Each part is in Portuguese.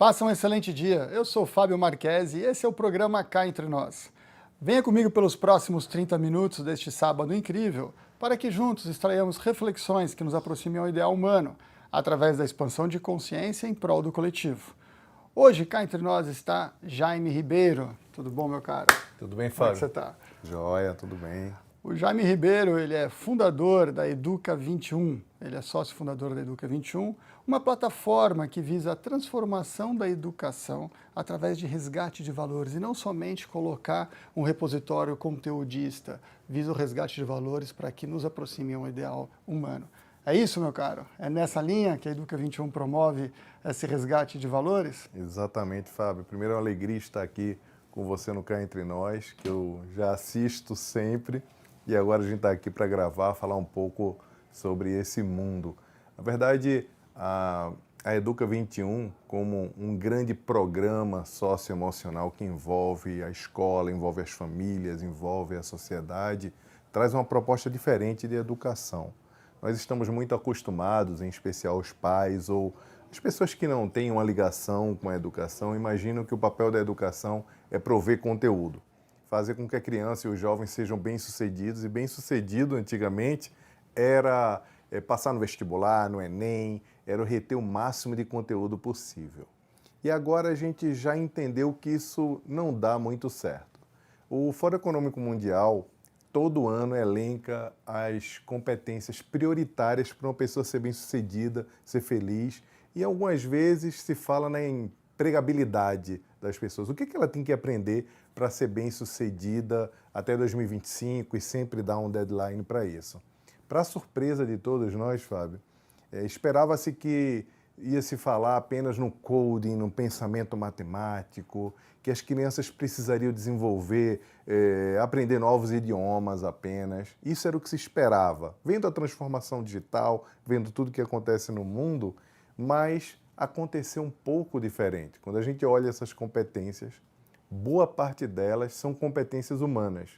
Faça um excelente dia. Eu sou Fábio Marquesi e esse é o programa Cá Entre Nós. Venha comigo pelos próximos 30 minutos deste sábado incrível para que juntos extraiamos reflexões que nos aproximem ao ideal humano, através da expansão de consciência em prol do coletivo. Hoje, cá entre nós, está Jaime Ribeiro. Tudo bom, meu caro? Tudo bem, Fábio? Como é que você está? Joia, tudo bem. O Jaime Ribeiro, ele é fundador da Educa 21, ele é sócio fundador da Educa 21, uma plataforma que visa a transformação da educação através de resgate de valores e não somente colocar um repositório conteudista, visa o resgate de valores para que nos aproxime a um ideal humano. É isso, meu caro? É nessa linha que a Educa 21 promove esse resgate de valores? Exatamente, Fábio. Primeiro, é uma alegria estar aqui com você no Cá Entre Nós, que eu já assisto sempre. E agora a gente está aqui para gravar, falar um pouco sobre esse mundo. Na verdade, a Educa 21, como um grande programa socioemocional que envolve a escola, envolve as famílias, envolve a sociedade, traz uma proposta diferente de educação. Nós estamos muito acostumados, em especial os pais ou as pessoas que não têm uma ligação com a educação, imaginam que o papel da educação é prover conteúdo, fazer com que a criança e os jovens sejam bem-sucedidos. E bem-sucedido, antigamente, era passar no vestibular, no Enem, era reter o máximo de conteúdo possível. E agora a gente já entendeu que isso não dá muito certo. O Fórum Econômico Mundial, todo ano, elenca as competências prioritárias para uma pessoa ser bem-sucedida, ser feliz, e algumas vezes se fala na empregabilidade das pessoas. O que ela tem que aprender para ser bem-sucedida até 2025 e sempre dar um deadline para isso. Para surpresa de todos nós, Fábio, esperava-se que ia se falar apenas no coding, no pensamento matemático, que as crianças precisariam desenvolver, aprender novos idiomas apenas. Isso era o que se esperava. Vendo a transformação digital, vendo tudo que acontece no mundo, mas aconteceu um pouco diferente. Quando a gente olha essas competências, boa parte delas são competências humanas.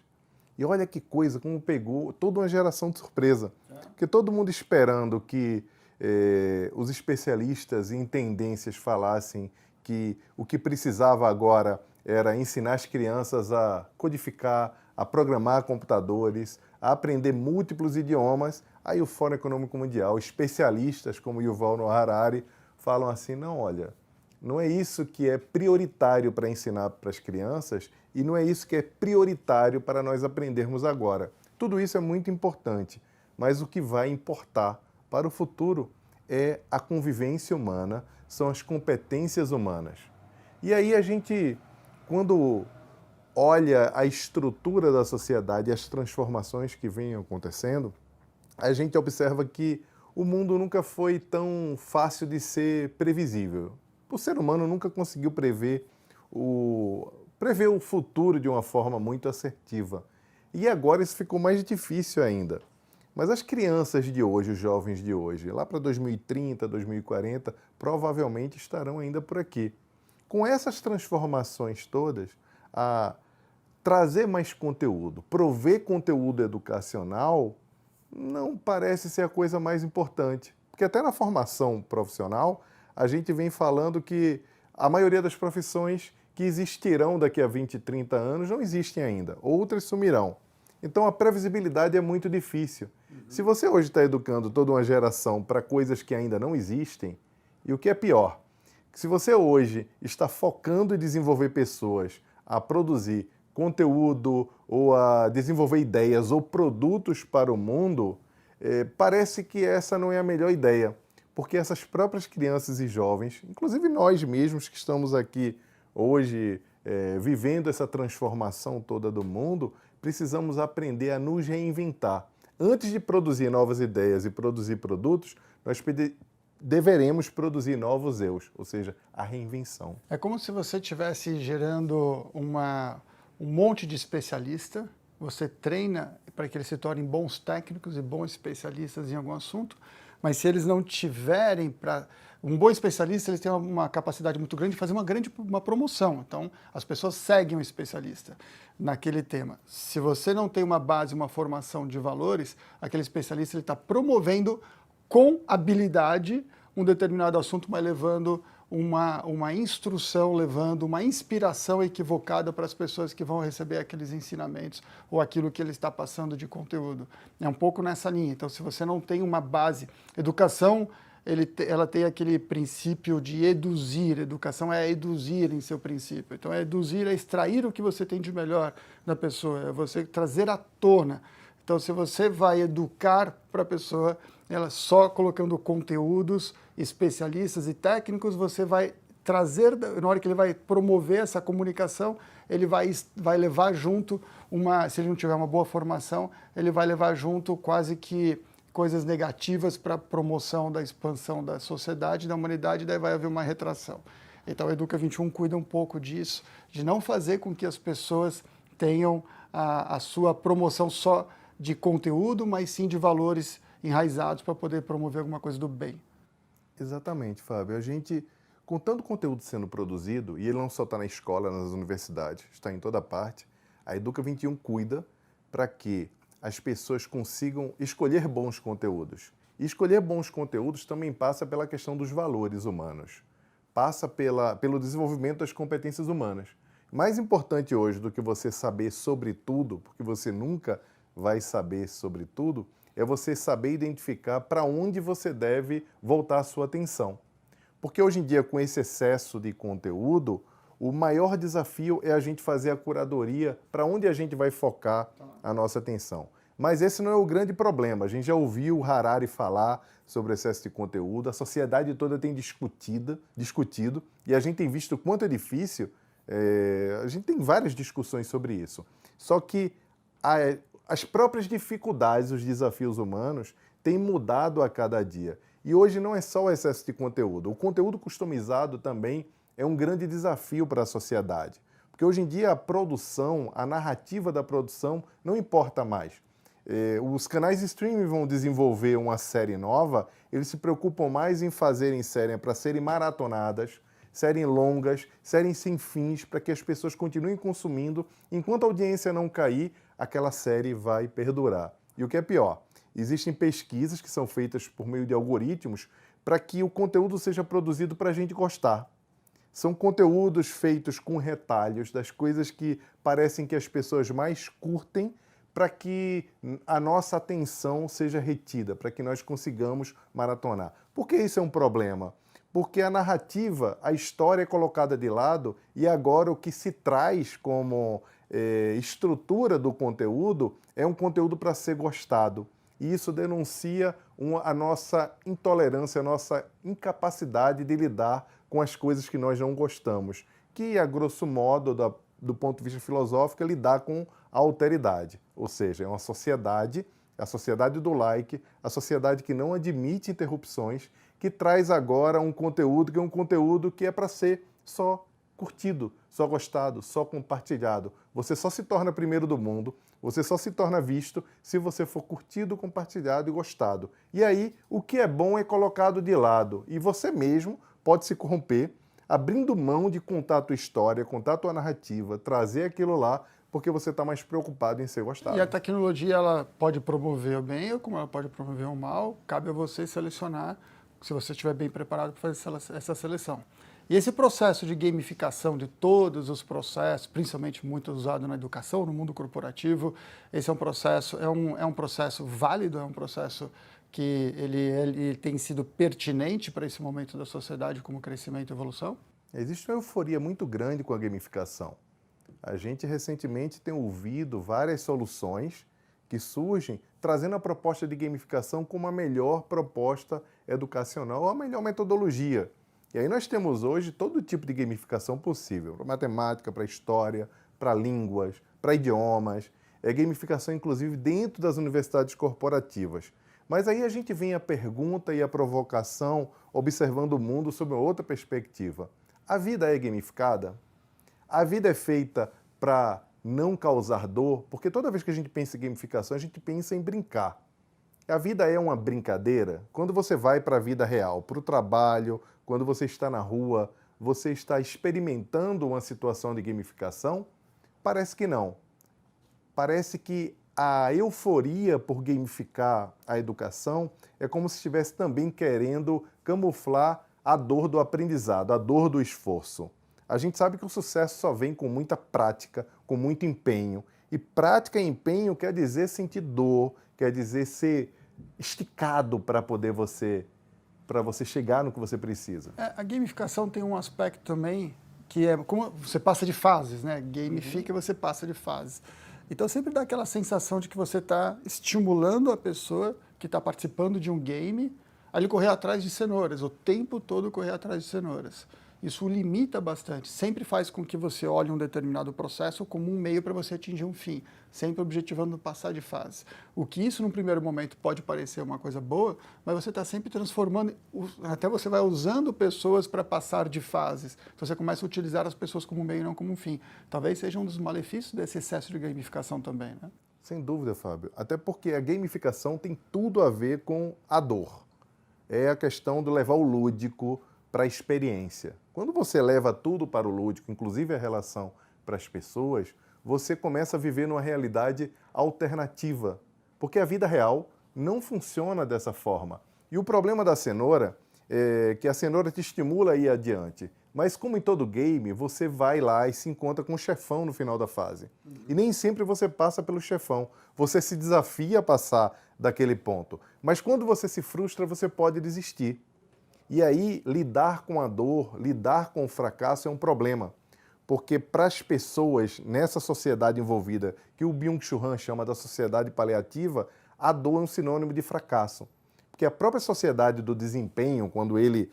E olha que coisa, como pegou toda uma geração de surpresa. Porque todo mundo esperando que os especialistas em tendências falassem que o que precisava agora era ensinar as crianças a codificar, a programar computadores, a aprender múltiplos idiomas. Aí o Fórum Econômico Mundial, especialistas como Yuval Noah Harari, falam assim, não, olha, não é isso que é prioritário para ensinar para as crianças e não é isso que é prioritário para nós aprendermos agora. Tudo isso é muito importante, mas o que vai importar para o futuro é a convivência humana, são as competências humanas. E aí a gente, quando olha a estrutura da sociedade e as transformações que vêm acontecendo, a gente observa que o mundo nunca foi tão fácil de ser previsível. O ser humano nunca conseguiu prever o futuro de uma forma muito assertiva. E agora isso ficou mais difícil ainda. Mas as crianças de hoje, os jovens de hoje, lá para 2030, 2040, provavelmente estarão ainda por aqui. Com essas transformações todas, a trazer mais conteúdo, prover conteúdo educacional, não parece ser a coisa mais importante. Porque até na formação profissional, a gente vem falando que a maioria das profissões que existirão daqui a 20, 30 anos não existem ainda. Outras sumirão. Então a previsibilidade é muito difícil. Se você hoje está educando toda uma geração para coisas que ainda não existem, e o que é pior, se você hoje está focando em desenvolver pessoas a produzir conteúdo ou a desenvolver ideias ou produtos para o mundo, parece que essa não é a melhor ideia, porque essas próprias crianças e jovens, inclusive nós mesmos que estamos aqui hoje vivendo essa transformação toda do mundo, precisamos aprender a nos reinventar. Antes de produzir novas ideias e produzir produtos, nós deveremos produzir novos eus, ou seja, a reinvenção. É como se você estivesse gerando um monte de especialista, você treina para que eles se tornem bons técnicos e bons especialistas em algum assunto, mas se eles não tiverem um bom especialista, eles têm uma capacidade muito grande de fazer uma promoção. Então, as pessoas seguem o especialista naquele tema. Se você não tem uma base, uma formação de valores, aquele especialista está promovendo com habilidade um determinado assunto, mas levando uma instrução levando uma inspiração equivocada para as pessoas que vão receber aqueles ensinamentos ou aquilo que ele está passando de conteúdo. É um pouco nessa linha. Então, se você não tem uma base, educação, ela tem aquele princípio de eduzir. Educação é eduzir em seu princípio. Então, eduzir é extrair o que você tem de melhor da pessoa, é você trazer à tona. Então, se você vai educar para a pessoa, ela só colocando conteúdos especialistas e técnicos, você vai trazer, na hora que ele vai promover essa comunicação, ele vai levar junto se ele não tiver uma boa formação, ele vai levar junto quase que coisas negativas para a promoção da expansão da sociedade, da humanidade, daí vai haver uma retração. Então, a Educa 21 cuida um pouco disso, de não fazer com que as pessoas tenham a sua promoção só de conteúdo, mas sim de valores enraizados para poder promover alguma coisa do bem. Exatamente, Fábio. A gente, com tanto conteúdo sendo produzido, e ele não só está na escola, nas universidades, está em toda parte, a Educa 21 cuida para que as pessoas consigam escolher bons conteúdos. E escolher bons conteúdos também passa pela questão dos valores humanos, passa pelo desenvolvimento das competências humanas. Mais importante hoje do que você saber sobre tudo, porque você nunca vai saber sobre tudo, é você saber identificar para onde você deve voltar a sua atenção. Porque hoje em dia, com esse excesso de conteúdo, o maior desafio é a gente fazer a curadoria para onde a gente vai focar a nossa atenção. Mas esse não é o grande problema. A gente já ouviu o Harari falar sobre o excesso de conteúdo, a sociedade toda tem discutido, e a gente tem visto o quanto é difícil, a gente tem várias discussões sobre isso. Só que as próprias dificuldades, os desafios humanos têm mudado a cada dia. E hoje não é só o excesso de conteúdo. O conteúdo customizado também é um grande desafio para a sociedade. Porque hoje em dia a produção, a narrativa da produção não importa mais. Os canais de streaming vão desenvolver uma série nova, eles se preocupam mais em fazerem séries para serem maratonadas, séries longas, séries sem fins, para que as pessoas continuem consumindo. Enquanto a audiência não cair, aquela série vai perdurar. E o que é pior, existem pesquisas que são feitas por meio de algoritmos para que o conteúdo seja produzido para a gente gostar. São conteúdos feitos com retalhos das coisas que parecem que as pessoas mais curtem, para que a nossa atenção seja retida, para que nós consigamos maratonar. Por que isso é um problema? Porque a narrativa, a história é colocada de lado e agora o que se traz como estrutura do conteúdo é um conteúdo para ser gostado. E isso denuncia a nossa intolerância, a nossa incapacidade de lidar com as coisas que nós não gostamos, que, a grosso modo, do ponto de vista filosófico, é lidar com a alteridade. Ou seja, é uma sociedade, a sociedade do like, a sociedade que não admite interrupções, que traz agora um conteúdo que é para ser só curtido, só gostado, só compartilhado. Você só se torna primeiro do mundo, você só se torna visto se você for curtido, compartilhado e gostado. E aí, o que é bom é colocado de lado. E você mesmo pode se corromper, abrindo mão de contar a tua história, contar a tua narrativa, trazer aquilo lá, porque você está mais preocupado em ser gostado. E a tecnologia, ela pode promover o bem ou como ela pode promover o mal, cabe a você selecionar, se você estiver bem preparado para fazer essa seleção. E esse processo de gamificação de todos os processos, principalmente muito usado na educação, no mundo corporativo, esse é um processo válido, é um processo que ele tem sido pertinente para esse momento da sociedade como crescimento e evolução? Existe uma euforia muito grande com a gamificação. A gente recentemente tem ouvido várias soluções que surgem trazendo a proposta de gamificação como a melhor proposta educacional, a melhor metodologia. E aí nós temos hoje todo tipo de gamificação possível, para matemática, para história, para línguas, para idiomas, gamificação inclusive dentro das universidades corporativas. Mas aí a gente vem a pergunta e a provocação observando o mundo sob outra perspectiva. A vida é gamificada? A vida é feita para não causar dor? Porque toda vez que a gente pensa em gamificação, a gente pensa em brincar. A vida é uma brincadeira? Quando você vai para a vida real, para o trabalho, quando você está na rua, você está experimentando uma situação de gamificação? Parece que não. Parece que a euforia por gamificar a educação é como se estivesse também querendo camuflar a dor do aprendizado, a dor do esforço. A gente sabe que o sucesso só vem com muita prática, com muito empenho. E prática e empenho quer dizer sentir dor, quer dizer ser esticado para você chegar no que você precisa. A gamificação tem um aspecto também que é como você passa de fases, né? Gamifica e você passa de fases. Então sempre dá aquela sensação de que você está estimulando a pessoa que está participando de um game a ele correr atrás de cenouras, o tempo todo correr atrás de cenouras. Isso o limita bastante, sempre faz com que você olhe um determinado processo como um meio para você atingir um fim, sempre objetivando passar de fase. O que isso, num primeiro momento, pode parecer uma coisa boa, mas você está sempre transformando, até você vai usando pessoas para passar de fases. Então você começa a utilizar as pessoas como um meio e não como um fim. Talvez seja um dos malefícios desse excesso de gamificação também, né? Sem dúvida, Fábio. Até porque a gamificação tem tudo a ver com a dor. É a questão de levar o lúdico para a experiência. Quando você leva tudo para o lúdico, inclusive a relação para as pessoas, você começa a viver numa realidade alternativa, porque a vida real não funciona dessa forma. E o problema da cenoura é que a cenoura te estimula a ir adiante, mas como em todo game, você vai lá e se encontra com o chefão no final da fase. E nem sempre você passa pelo chefão, você se desafia a passar daquele ponto. Mas quando você se frustra, você pode desistir. E aí, lidar com a dor, lidar com o fracasso é um problema. Porque para as pessoas nessa sociedade envolvida, que o Byung-Chul Han chama da sociedade paliativa, a dor é um sinônimo de fracasso. Porque a própria sociedade do desempenho, quando ele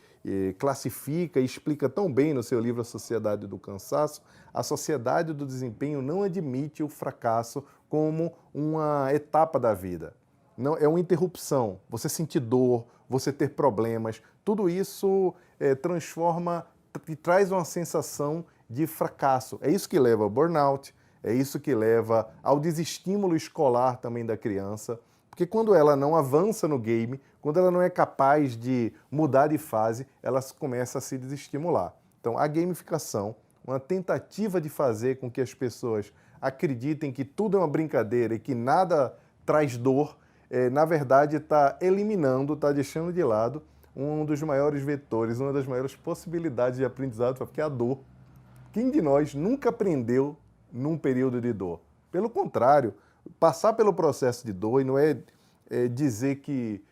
classifica e explica tão bem no seu livro A Sociedade do Cansaço, a sociedade do desempenho não admite o fracasso como uma etapa da vida. Não, é uma interrupção. Você sentir dor, você ter problemas, tudo isso transforma e traz uma sensação de fracasso. É isso que leva ao burnout, é isso que leva ao desestímulo escolar também da criança, porque quando ela não avança no game, quando ela não é capaz de mudar de fase, ela começa a se desestimular. Então, a gamificação, uma tentativa de fazer com que as pessoas acreditem que tudo é uma brincadeira e que nada traz dor, na verdade está eliminando, está deixando de lado um dos maiores vetores, uma das maiores possibilidades de aprendizado, porque é a dor. Quem de nós nunca aprendeu num período de dor? Pelo contrário, passar pelo processo de dor e não é dizer que...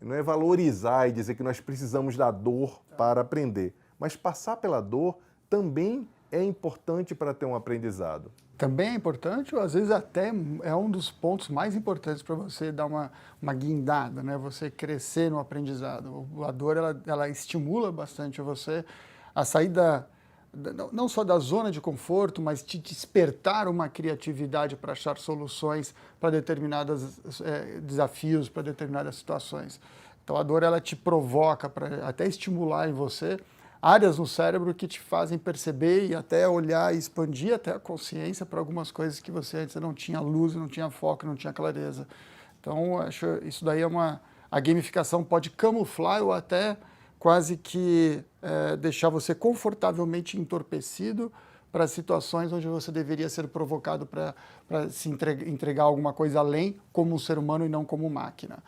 não é valorizar e dizer que nós precisamos da dor para aprender, mas passar pela dor também é importante para ter um aprendizado. Também é importante, ou às vezes até é um dos pontos mais importantes para você dar uma guindada, né? Você crescer no aprendizado. A dor, ela estimula bastante você a sair não só da zona de conforto, mas te despertar uma criatividade para achar soluções para determinados desafios, para determinadas situações. Então a dor, ela te provoca para até estimular em você áreas no cérebro que te fazem perceber e até olhar e expandir até a consciência para algumas coisas que você antes não tinha luz, não tinha foco, não tinha clareza. Então, acho isso daí a gamificação pode camuflar ou até quase que deixar você confortavelmente entorpecido para situações onde você deveria ser provocado para se entregar alguma coisa além como um ser humano e não como máquina.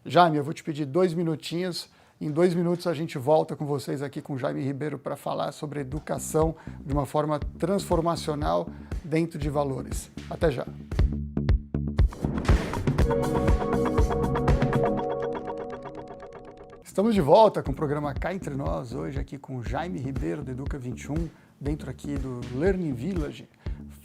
Jaime, eu vou te pedir 2 minutinhos. Em 2 minutos a gente volta com vocês aqui com Jaime Ribeiro para falar sobre educação de uma forma transformacional dentro de valores. Até já! Estamos de volta com o programa Cá Entre Nós, hoje aqui com Jaime Ribeiro do Educa 21, dentro aqui do Learning Village,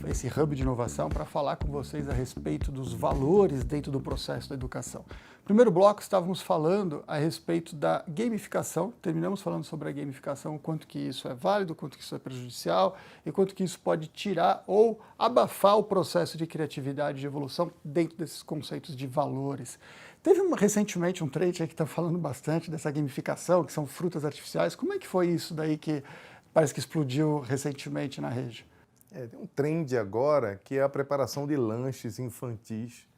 esse hub de inovação, para falar com vocês a respeito dos valores dentro do processo da educação. No primeiro bloco estávamos falando a respeito da gamificação, terminamos falando sobre a gamificação, o quanto que isso é válido, o quanto que isso é prejudicial e quanto que isso pode tirar ou abafar o processo de criatividade e de evolução dentro desses conceitos de valores. Teve recentemente um trade aí que está falando bastante dessa gamificação, que são frutas artificiais. Como é que foi isso daí que parece que explodiu recentemente na rede? Tem um trend agora que é a preparação de lanches infantis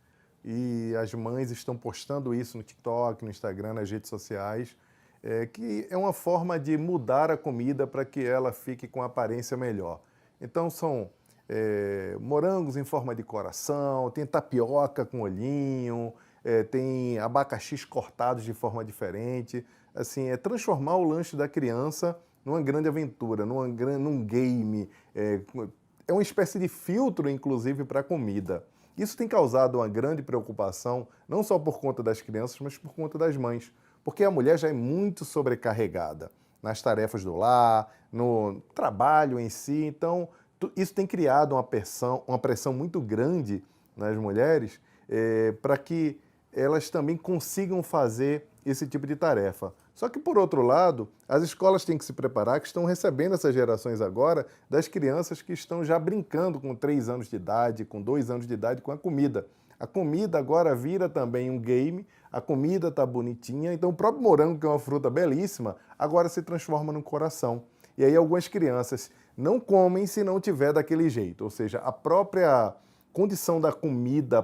e as mães estão postando isso no TikTok, no Instagram, nas redes sociais, que é uma forma de mudar a comida para que ela fique com aparência melhor. Então são morangos em forma de coração, tem tapioca com olhinho, tem abacaxis cortados de forma diferente. assim, é transformar o lanche da criança numa grande aventura, num game. É uma espécie de filtro, inclusive, para a comida. Isso tem causado uma grande preocupação, não só por conta das crianças, mas por conta das mães. Porque a mulher já é muito sobrecarregada nas tarefas do lar, no trabalho em si. Então, isso tem criado uma pressão muito grande nas mulheres para que elas também consigam fazer esse tipo de tarefa. Só que, por outro lado, as escolas têm que se preparar, que estão recebendo essas gerações agora das crianças que estão já brincando com 3 anos de idade, com 2 anos de idade, com a comida. A comida agora vira também um game, a comida está bonitinha, então o próprio morango, que é uma fruta belíssima, agora se transforma num coração. E aí algumas crianças não comem se não tiver daquele jeito, ou seja, a própria condição da comida,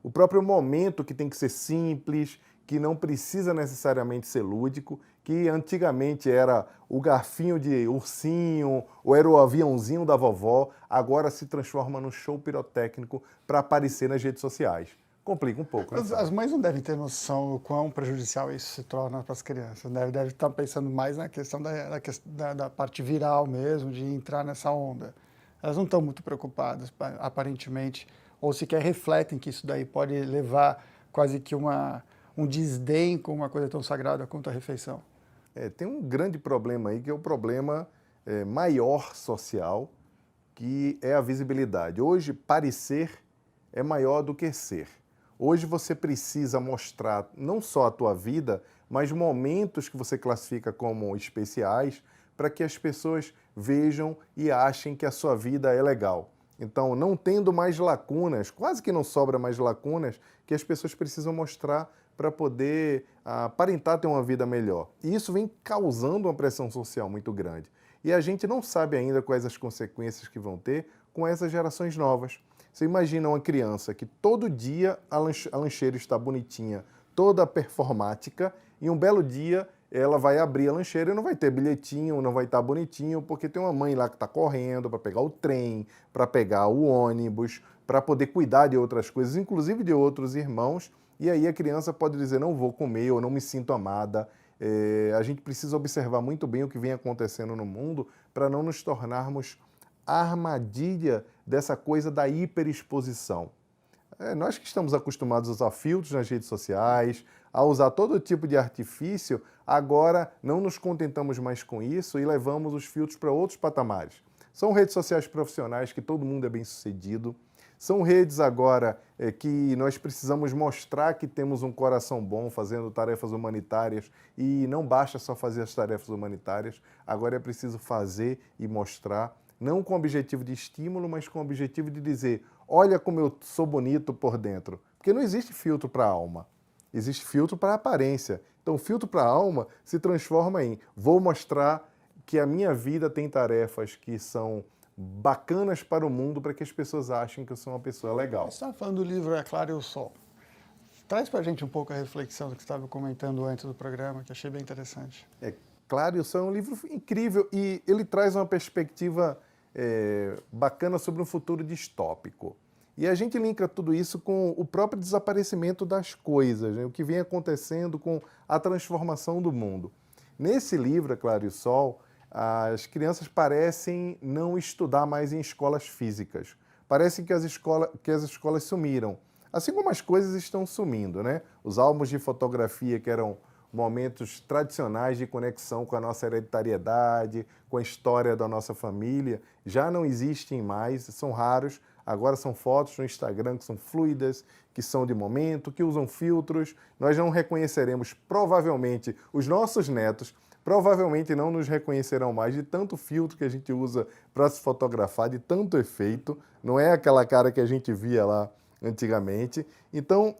o próprio momento que tem que ser simples, que não precisa necessariamente ser lúdico, que antigamente era o garfinho de ursinho ou era o aviãozinho da vovó, agora se transforma num show pirotécnico para aparecer nas redes sociais. Complica um pouco, né? As mães não devem ter noção do quão prejudicial isso se torna para as crianças. Devem estar pensando mais na questão da parte viral mesmo, de entrar nessa onda. Elas não estão muito preocupadas, aparentemente, ou sequer refletem que isso daí pode levar quase que um desdém com uma coisa tão sagrada quanto a refeição. Tem um grande problema aí, que é o problema maior social, que é a visibilidade. Hoje, parecer é maior do que ser. Hoje você precisa mostrar não só a tua vida, mas momentos que você classifica como especiais, para que as pessoas vejam e achem que a sua vida é legal. Então, não tendo mais lacunas, quase que não sobra mais lacunas, que as pessoas precisam mostrar para poder aparentar ter uma vida melhor. E isso vem causando uma pressão social muito grande. E a gente não sabe ainda quais as consequências que vão ter com essas gerações novas. Você imagina uma criança que todo dia a lancheira está bonitinha, toda performática, e um belo dia ela vai abrir a lancheira e não vai ter bilhetinho, não vai estar bonitinho, porque tem uma mãe lá que está correndo para pegar o trem, para pegar o ônibus, para poder cuidar de outras coisas, inclusive de outros irmãos, e aí a criança pode dizer, não vou comer, ou não me sinto amada. A gente precisa observar muito bem o que vem acontecendo no mundo para não nos tornarmos a armadilha dessa coisa da hiperexposição. Nós que estamos acostumados a usar filtros nas redes sociais, a usar todo tipo de artifício, agora não nos contentamos mais com isso e levamos os filtros para outros patamares. São redes sociais profissionais que todo mundo é bem-sucedido, são redes agora que nós precisamos mostrar que temos um coração bom fazendo tarefas humanitárias e não basta só fazer as tarefas humanitárias, agora é preciso fazer e mostrar, não com o objetivo de estímulo, mas com o objetivo de dizer, olha como eu sou bonito por dentro. Porque não existe filtro para a alma, existe filtro para a aparência. Então o filtro para a alma se transforma em, vou mostrar que a minha vida tem tarefas que são bacanas para o mundo, para que as pessoas achem que eu sou uma pessoa legal. Você estava falando do livro É Claro e o Sol. Traz para a gente um pouco a reflexão do que você estava comentando antes do programa, que achei bem interessante. É Claro e o Sol é um livro incrível e ele traz uma perspectiva bacana sobre um futuro distópico. E a gente linka tudo isso com o próprio desaparecimento das coisas, né? O que vem acontecendo com a transformação do mundo. Nesse livro, É Claro e o Sol, as crianças parecem não estudar mais em escolas físicas. Parece que as escolas sumiram. Assim como as coisas estão sumindo, né? Os álbuns de fotografia, que eram momentos tradicionais de conexão com a nossa hereditariedade, com a história da nossa família, já não existem mais, são raros. Agora são fotos no Instagram que são fluidas, que são de momento, que usam filtros. Nós não reconheceremos, provavelmente, os nossos netos provavelmente não nos reconhecerão mais de tanto filtro que a gente usa para se fotografar, de tanto efeito. Não é aquela cara que a gente via lá antigamente. Então,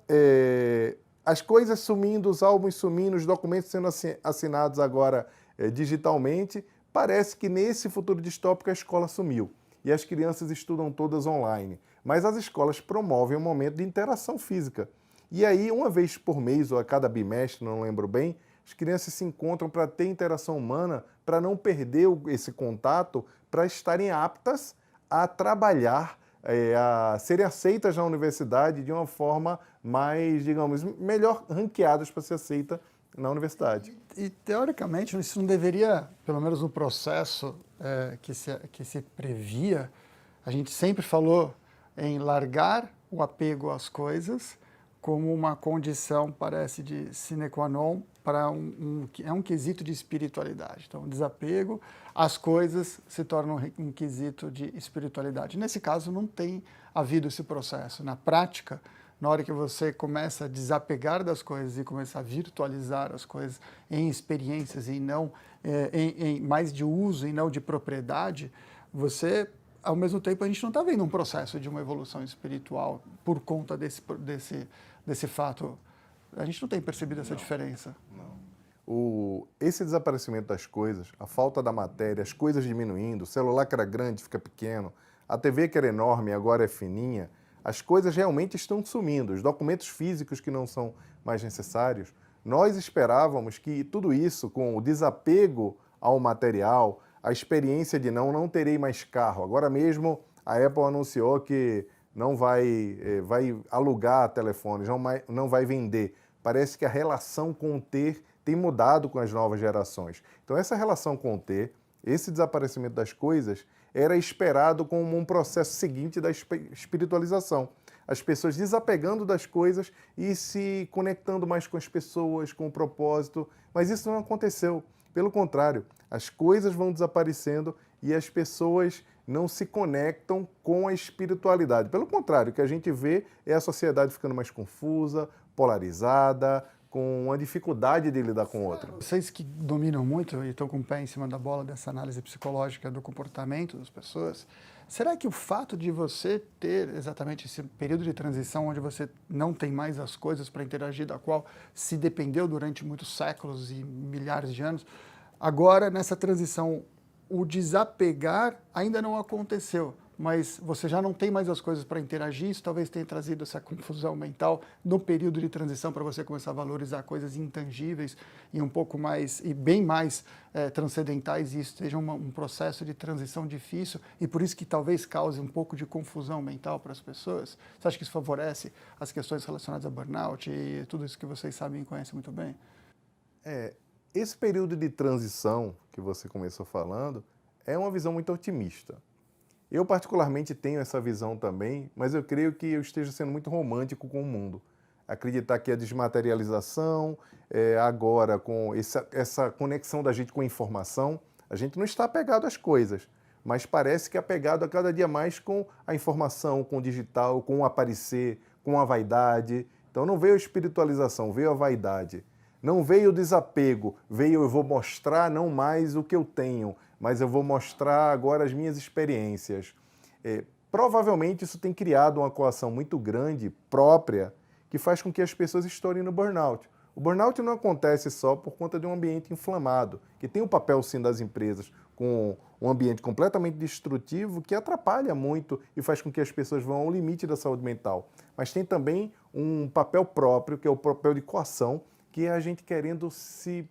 as coisas sumindo, os álbuns sumindo, os documentos sendo assinados agora digitalmente, parece que nesse futuro distópico a escola sumiu. E as crianças estudam todas online. Mas as escolas promovem um momento de interação física. E aí, uma vez por mês ou a cada bimestre, não lembro bem, as crianças se encontram para ter interação humana, para não perder esse contato, para estarem aptas a trabalhar, a serem aceitas na universidade de uma forma mais, digamos, melhor ranqueadas para ser aceita na universidade. E teoricamente, isso não deveria, pelo menos no processo que se previa, a gente sempre falou em largar o apego às coisas como uma condição, parece, de sine qua non para um quesito de espiritualidade. Então, o desapego às coisas se torna um quesito de espiritualidade. Nesse caso, não tem havido esse processo. Na prática, na hora que você começa a desapegar das coisas e começa a virtualizar as coisas em experiências e não em mais de uso e não de propriedade, você, ao mesmo tempo, a gente não está vendo um processo de uma evolução espiritual por conta desse fato. A gente não tem percebido essa diferença. Esse desaparecimento das coisas, a falta da matéria, as coisas diminuindo, o celular que era grande fica pequeno, a TV que era enorme agora é fininha, as coisas realmente estão sumindo, os documentos físicos que não são mais necessários. Nós esperávamos que tudo isso, com o desapego ao material, a experiência de não terei mais carro. Agora mesmo a Apple anunciou que não vai alugar telefones, não vai vender. Parece que a relação com o ter tem mudado com as novas gerações. Então essa relação com o ter, esse desaparecimento das coisas, era esperado como um processo seguinte da espiritualização. As pessoas desapegando das coisas e se conectando mais com as pessoas, com o propósito. Mas isso não aconteceu. Pelo contrário, as coisas vão desaparecendo e as pessoas não se conectam com a espiritualidade. Pelo contrário, o que a gente vê é a sociedade ficando mais confusa, polarizada, com uma dificuldade de lidar com o outro. Vocês que dominam muito e estão com o pé em cima da bola dessa análise psicológica do comportamento das pessoas, será que o fato de você ter exatamente esse período de transição onde você não tem mais as coisas para interagir, da qual se dependeu durante muitos séculos e milhares de anos, agora nessa transição o desapegar ainda não aconteceu, mas você já não tem mais as coisas para interagir, isso talvez tenha trazido essa confusão mental no período de transição para você começar a valorizar coisas intangíveis e um pouco mais, e bem mais transcendentais, e isso seja um processo de transição difícil e por isso que talvez cause um pouco de confusão mental para as pessoas? Você acha que isso favorece as questões relacionadas a burnout e tudo isso que vocês sabem e conhecem muito bem? Esse período de transição que você começou falando é uma visão muito otimista. Eu particularmente tenho essa visão também, mas eu creio que eu esteja sendo muito romântico com o mundo. Acreditar que a desmaterialização, agora com essa conexão da gente com a informação, a gente não está apegado às coisas, mas parece que é apegado a cada dia mais com a informação, com o digital, com o aparecer, com a vaidade. Então não veio a espiritualização, veio a vaidade. Não veio o desapego, veio eu vou mostrar não mais o que eu tenho, mas eu vou mostrar agora as minhas experiências. Provavelmente isso tem criado uma coação muito grande, própria, que faz com que as pessoas estourem no burnout. O burnout não acontece só por conta de um ambiente inflamado, que tem o papel sim das empresas, com um ambiente completamente destrutivo que atrapalha muito e faz com que as pessoas vão ao limite da saúde mental. Mas tem também um papel próprio, que é o papel de coação, que é a gente querendo se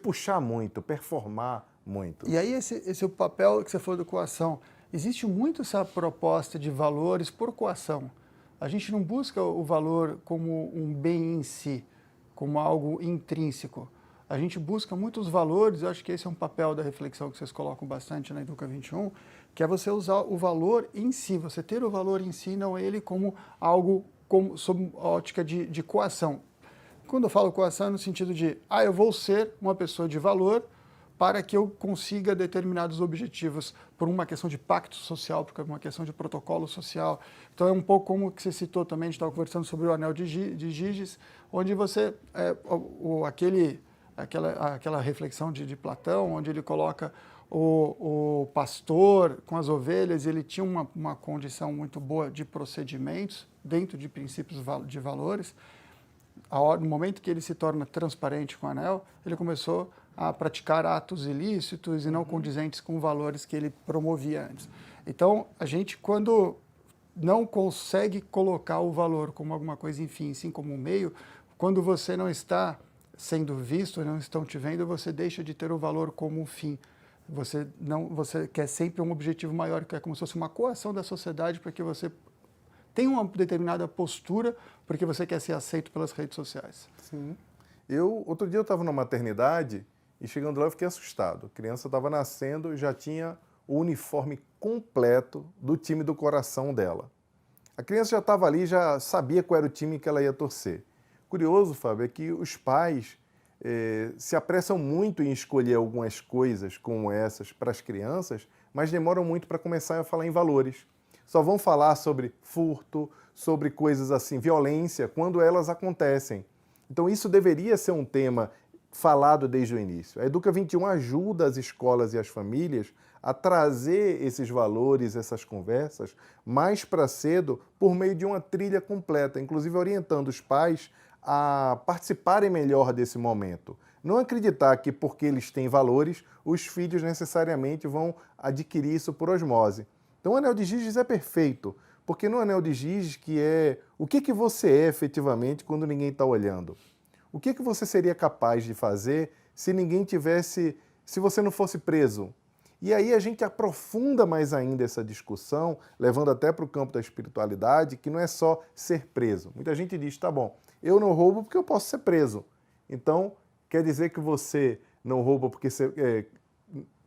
puxar muito, performar muito. E aí esse é o papel que você falou de coação. Existe muito essa proposta de valores por coação. A gente não busca o valor como um bem em si, como algo intrínseco. A gente busca muitos valores, eu acho que esse é um papel da reflexão que vocês colocam bastante na Educa 21, que é você usar o valor em si, você ter o valor em si, não ele como algo sob ótica de coação. Quando eu falo coação é no sentido de, eu vou ser uma pessoa de valor para que eu consiga determinados objetivos por uma questão de pacto social, por uma questão de protocolo social. Então é um pouco como que você citou também, a gente estava conversando sobre o anel de Giges, onde você, aquela reflexão de Platão, onde ele coloca o pastor com as ovelhas, ele tinha uma condição muito boa de procedimentos dentro de princípios de valores. No momento que ele se torna transparente com o anel, ele começou a praticar atos ilícitos e não condizentes com valores que ele promovia antes. Então, a gente, quando não consegue colocar o valor como alguma coisa, enfim, sim como um meio, quando você não está sendo visto, não estão te vendo, você deixa de ter o valor como um fim. Você quer sempre um objetivo maior, que é como se fosse uma coação da sociedade para que você tem uma determinada postura porque você quer ser aceito pelas redes sociais. Sim. Outro dia eu estava na maternidade e chegando lá eu fiquei assustado. A criança estava nascendo e já tinha o uniforme completo do time do coração dela. A criança já estava ali, já sabia qual era o time que ela ia torcer. Curioso, Fábio, é que os pais se apressam muito em escolher algumas coisas como essas para as crianças, mas demoram muito para começar a falar em valores. Só vão falar sobre furto, sobre coisas assim, violência, quando elas acontecem. Então isso deveria ser um tema falado desde o início. A Educa 21 ajuda as escolas e as famílias a trazer esses valores, essas conversas, mais para cedo, por meio de uma trilha completa, inclusive orientando os pais a participarem melhor desse momento. Não acreditar que porque eles têm valores, os filhos necessariamente vão adquirir isso por osmose. Então o Anel de Giges é perfeito, porque no Anel de Giges que é o que você é efetivamente quando ninguém está olhando. O que você seria capaz de fazer se ninguém tivesse, se você não fosse preso? E aí a gente aprofunda mais ainda essa discussão, levando até para o campo da espiritualidade, que não é só ser preso. Muita gente diz, tá bom, eu não roubo porque eu posso ser preso. Então, quer dizer que você não rouba porque você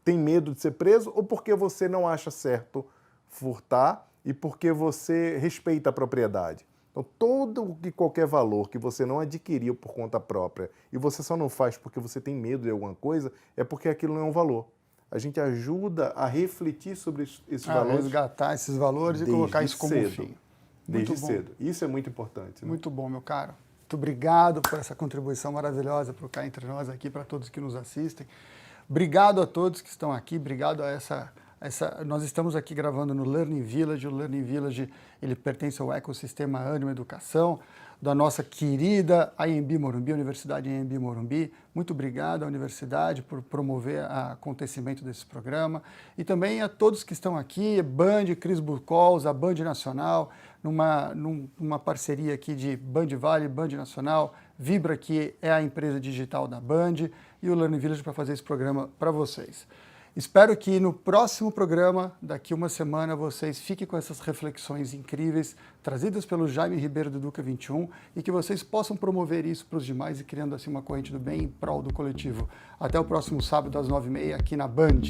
tem medo de ser preso ou porque você não acha certo furtar e porque você respeita a propriedade? Então, todo e qualquer valor que você não adquiriu por conta própria e você só não faz porque você tem medo de alguma coisa, é porque aquilo não é um valor. A gente ajuda a refletir sobre esses valores. Resgatar esses valores e colocar isso como fim. Desde cedo. Isso é muito importante. Né? Muito bom, meu caro. Muito obrigado por essa contribuição maravilhosa para o Cá Entre Nós aqui, para todos que nos assistem. Obrigado a todos que estão aqui, obrigado a nós estamos aqui gravando no Learning Village. O Learning Village, ele pertence ao ecossistema Ânima Educação, da nossa querida AMB Morumbi, Universidade AMB Morumbi. Muito obrigado à universidade por promover o acontecimento desse programa. E também a todos que estão aqui, Band, Cris Burcols, a Band Nacional, numa parceria aqui de Band Vale, Band Nacional, Vibra, que é a empresa digital da Band, e o Learning Village para fazer esse programa para vocês. Espero que no próximo programa, daqui uma semana, vocês fiquem com essas reflexões incríveis, trazidas pelo Jaime Ribeiro do Educa 21, e que vocês possam promover isso para os demais e criando assim uma corrente do bem em prol do coletivo. Até o próximo sábado às 9h30 aqui na Band.